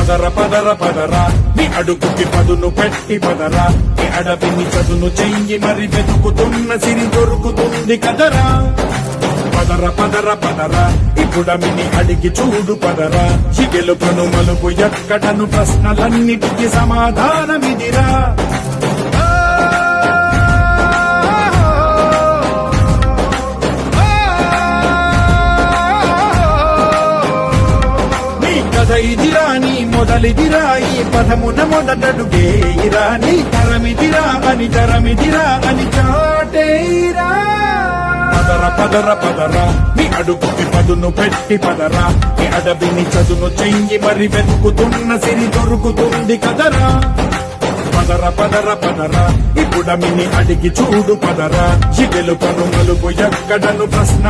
పదర పదర పదరా నీ అడుగుకి పదును పెట్టి పదరా నీ అడవిని చదును చెయ్యి మరి వెతుకుతున్న సిరి దొరుకుతుంది కదరా పదర పదర పదరా ఇప్పుడమిని అడిగి చూడు పదరా ఈ గెలుపును మలుపు ఎక్కడను ప్రశ్నలన్నిటికీ సమాధానమిదిరా ఇదిరా నీ మొదలిదిరా ఈ పదమున మొదటడుగేయిరా నీ తరమిదిరా అని తరమిదిరా అని చాటేరా పదర పదర పదరా నీ అడుగుకి పదును పెట్టి పదరా నీ అడవిని చదును చెయ్యి మరి వెతుకుతున్న సిరి దొరుకుతుంది కదరా పదర పదర పదరా ఇప్పుడమిని అడిగి చూడు పదరా ఈ గెలుపను మలుపు ఎక్కడను ప్రశ్న